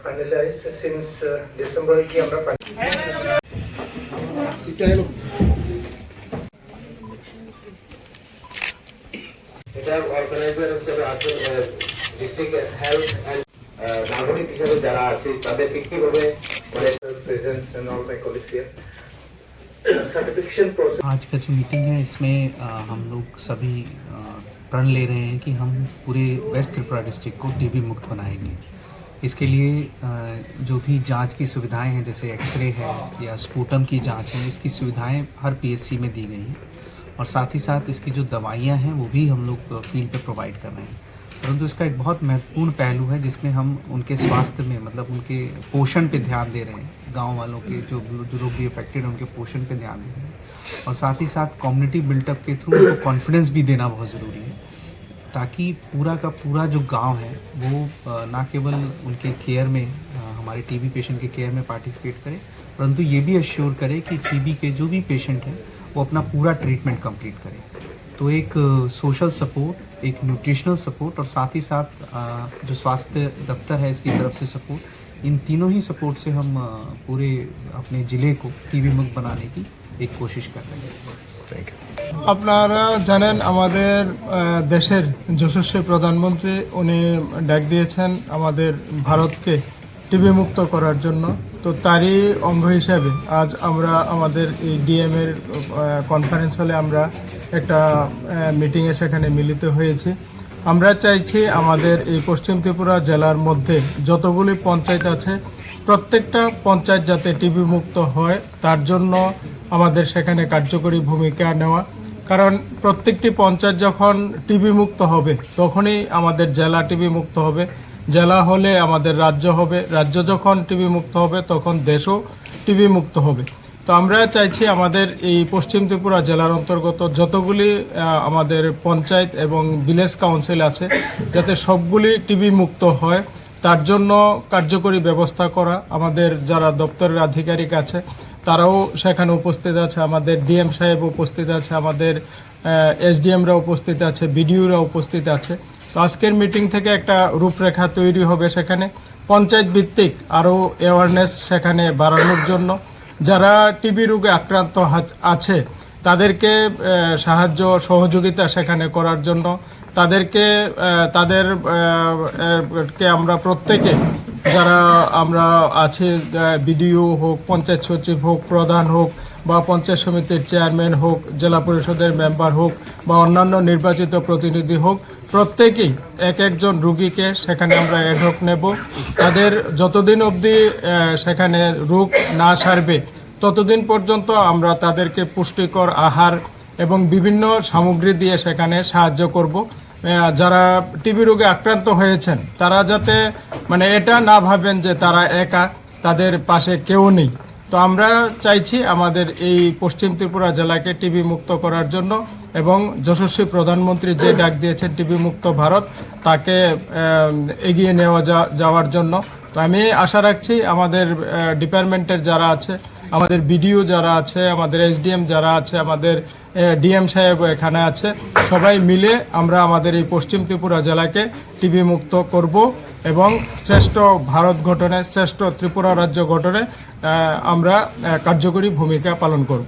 finalized since December ki amra এটা organiser হিসেবে আছেন ডিস্ট্রিক্ট হেলথ এন্ড নাগরিক হিসেবে যারা আছে তাদেরকে কিভাবে মানে present and all my colleagues here certification process. आज का जो मीटिंग है इसमें हम लोग सभी प्रण ले रहे हैं कि हम पूरे वेस्ट त्रिपुरा डिस्ट्रिक्ट को टीबी मुक्त बनाएंगे। इसके लिए जो भी जांच की सुविधाएं हैं जैसे एक्सरे है या स्पूटम की जांच है, इसकी सुविधाएं हर पीएचसी में दी गई हैं और साथ ही साथ इसकी जो दवाइयां हैं वो भी हम लोग फील्ड पे प्रोवाइड कर रहे हैं। परंतु इसका एक बहुत महत्वपूर्ण पहलू है जिसमें हम उनके स्वास्थ्य में मतलब उनके पोषण पे ध्यान दे रहे हैं। गांव वालों के जो लोग भी अफेक्टेड हैं उनके पोषण पे ध्यान दे रहे हैं और साथ ही साथ कम्युनिटी बिल्टअप के थ्रू उनको कॉन्फिडेंस भी देना बहुत ज़रूरी है ताकि पूरा का पूरा जो गांव है वो ना केवल उनके केयर में हमारे टीबी पेशेंट के केयर में पार्टिसिपेट करे परंतु ये भी अश्योर करे कि टीबी के जो भी पेशेंट हैं वो अपना पूरा ट्रीटमेंट कंप्लीट करें। तो एक सोशल सपोर्ट, एक न्यूट्रिशनल सपोर्ट और साथ ही साथ जो स्वास्थ्य दफ्तर है इसकी तरफ से सपोर्ट, इन तीनों ही सपोर्ट से हम पूरे अपने ज़िले को टीबी मुक्त बनाने की एक कोशिश कर रहे हैं। Thank you. আপনারা জানেন আমাদের দেশের যশস্বী প্রধানমন্ত্রী উনি ডাক দিয়েছেন আমাদের ভারতকে টিবি মুক্ত করার জন্য। তো তারই অঙ্গ হিসাবে আজ আমরা আমাদের এই ডিএম এর কনফারেন্স হলে আমরা একটা মিটিংয়ে সেখানে মিলিত হয়েছি। আমরা চাইছি আমাদের এই পশ্চিম ত্রিপুরা জেলার মধ্যে যতগুলি পঞ্চায়েত আছে প্রত্যেকটা পঞ্চায়েত যাতে টিবি মুক্ত হয় তার জন্য আমাদের সেখানে কার্যকরী ভূমিকা নেওয়া। কারণ প্রত্যেকটি পঞ্চায়েত যখন টিবি মুক্ত হবে তখনই আমাদের জেলা টিবি মুক্ত হবে, জেলা হলে আমাদের রাজ্য হবে, রাজ্য যখন টিবি মুক্ত হবে তখন দেশও টিবি মুক্ত হবে। তো আমরা চাইছি আমাদের এই পশ্চিম ত্রিপুরা জেলার অন্তর্গত যতগুলি আমাদের পঞ্চায়েত এবং ভিলেজ কাউন্সিল আছে যাতে সবগুলি টিবি মুক্ত হয় তার জন্য কার্যকরী ব্যবস্থা করা। আমাদের যারা দপ্তরের আধিকারিক আছে তারাও সেখানে উপস্থিত আছে, আমাদের ডিএম সাহেব উপস্থিত আছে, আমাদের এসডিএমরা উপস্থিত আছে, বিডিওরা উপস্থিত আছে। তো আজকের মিটিং থেকে একটা রূপরেখা তৈরি হবে সেখানে পঞ্চায়েত ভিত্তিক আরও অ্যাওয়ারনেস সেখানে বাড়ানোর জন্য। যারা টিবি রোগে আক্রান্ত আছে তাদেরকে সাহায্য সহযোগিতা সেখানে করার জন্য তাদেরকে আমরা প্রত্যেকে যারা আমরা আছি বিডিও হোক, পঞ্চায়েত সচিব হোক, প্রধান হোক বা পঞ্চায়েত সমিতির চেয়ারম্যান হোক, জেলা পরিষদের মেম্বার হোক বা অন্যান্য নির্বাচিত প্রতিনিধি হোক, প্রত্যেকেই এক একজন রুগীকে সেখানে আমরা অ্যাডহক নেব। তাদের যতদিন অবধি সেখানে রোগ না সারবে ততদিন পর্যন্ত আমরা তাদেরকে পুষ্টিকর আহার এবং বিভিন্ন সামগ্রী দিয়ে সেখানে সাহায্য করব। যারা টিবি রোগে আক্রান্ত হয়েছেন তারা যাতে মানে এটা না ভাবেন যে তারা একা, তাদের পাশে কেউ নেই। তো আমরা চাইছি আমাদের এই পশ্চিম ত্রিপুরা জেলাকে টিবি মুক্ত করার জন্য এবং যশস্বী প্রধানমন্ত্রী যে ডাক দিয়েছেন টিবি মুক্ত ভারত তাকে এগিয়ে নেওয়া যাওয়ার জন্য। তো আমি আশা রাখছি আমাদের ডিপার্টমেন্টের যারা আছে, আমাদের বিডিও যারা আছে, আমাদের এসডিএম যারা আছে, আমাদের ডিএম সাহেব এখানে আছে, সবাই মিলে আমরা আমাদের এই পশ্চিম ত্রিপুরা জেলাকে টিবি মুক্ত করব এবং শ্রেষ্ঠ ভারত গঠনে, শ্রেষ্ঠ ত্রিপুরা রাজ্য গঠনে আমরা কার্যকরী ভূমিকা পালন করব।